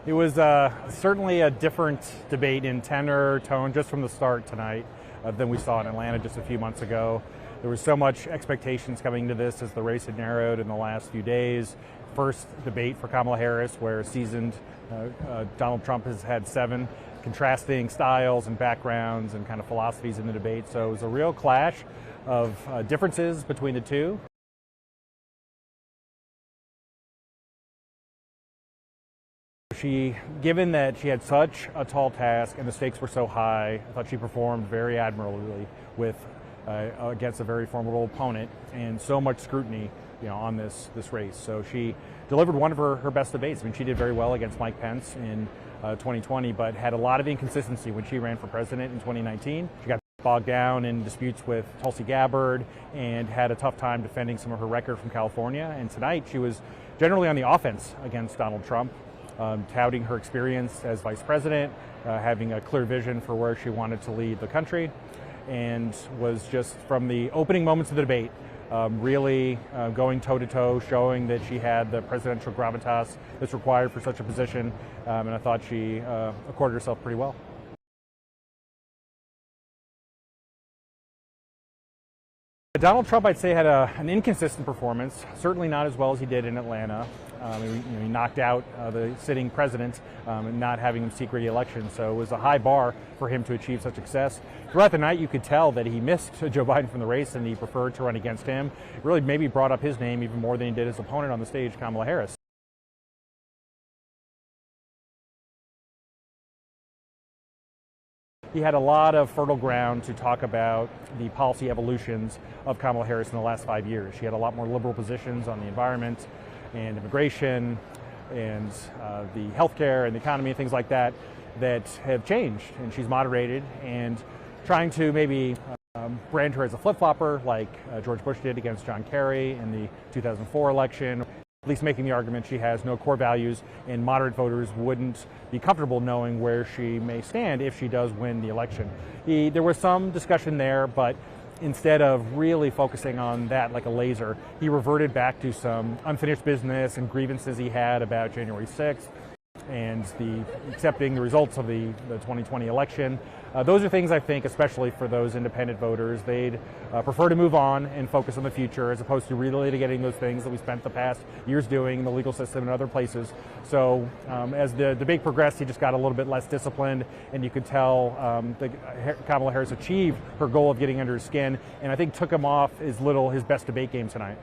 It was certainly a different debate in tenor, tone, just from the start tonight than we saw in Atlanta just a few months ago. There was so much expectations coming to this as the race had narrowed in the last few days. First debate for Kamala Harris, where seasoned Donald Trump has had 7 contrasting styles and backgrounds and kind of philosophies in the debate. So it was a real clash of differences between the two. Given that she had such a tall task and the stakes were so high, I thought she performed very admirably against a very formidable opponent and so much scrutiny, on this race. So she delivered one of her best debates. I mean, she did very well against Mike Pence in 2020, but had a lot of inconsistency when she ran for president in 2019. She got bogged down in disputes with Tulsi Gabbard and had a tough time defending some of her record from California. And tonight she was generally on the offense against Donald Trump. Touting her experience as vice president, having a clear vision for where she wanted to lead the country, and was just from the opening moments of the debate really going toe-to-toe, showing that she had the presidential gravitas that's required for such a position, and I thought she accorded herself pretty well. Donald Trump, I'd say, had an inconsistent performance, certainly not as well as he did in Atlanta. He knocked out the sitting president and not having him seek re-election, so it was a high bar for him to achieve such success. Throughout the night, you could tell that he missed Joe Biden from the race and he preferred to run against him. It really maybe brought up his name even more than he did his opponent on the stage, Kamala Harris. He had a lot of fertile ground to talk about the policy evolutions of Kamala Harris in the last 5 years. She had a lot more liberal positions on the environment and immigration and the healthcare and the economy and things like that that have changed. And she's moderated and trying to maybe brand her as a flip-flopper like George Bush did against John Kerry in the 2004 election. At least making the argument she has no core values and moderate voters wouldn't be comfortable knowing where she may stand if she does win the election. There was some discussion there, but instead of really focusing on that like a laser, he reverted back to some unfinished business and grievances he had about January 6th and accepting the results of the 2020 election. Those are things I think, especially for those independent voters, they'd prefer to move on and focus on the future as opposed to really getting those things that we spent the past years doing in the legal system and other places. So as the debate progressed, he just got a little bit less disciplined, and you could tell that Kamala Harris achieved her goal of getting under his skin, and I think took him off his best debate game tonight.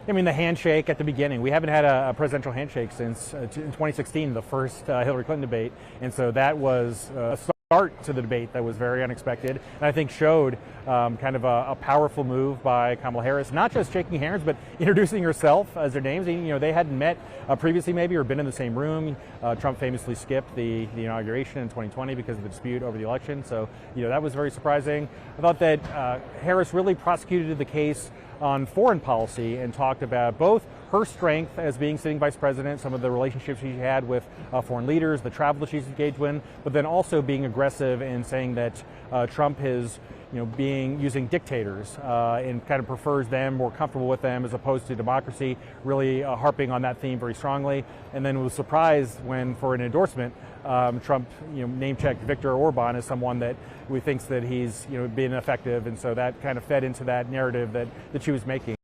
I mean, the handshake at the beginning. We haven't had a presidential handshake since in 2016, the first Hillary Clinton debate. And so that was a start to the debate that was very unexpected. And I think showed kind of a powerful move by Kamala Harris, not just shaking hands, but introducing herself as their names. They hadn't met previously maybe or been in the same room. Trump famously skipped the inauguration in 2020 because of the dispute over the election. So, that was very surprising. I thought that Harris really prosecuted the case on foreign policy and talked about both her strength as being sitting vice president, some of the relationships she had with foreign leaders, the travel that she's engaged in, but then also being aggressive in saying that Trump is using dictators and kind of prefers them, more comfortable with them as opposed to democracy, really harping on that theme very strongly. And then was surprised when, for an endorsement, Trump name-checked Viktor Orban as someone that thinks that he's been effective, and so that kind of fed into that narrative that she was making.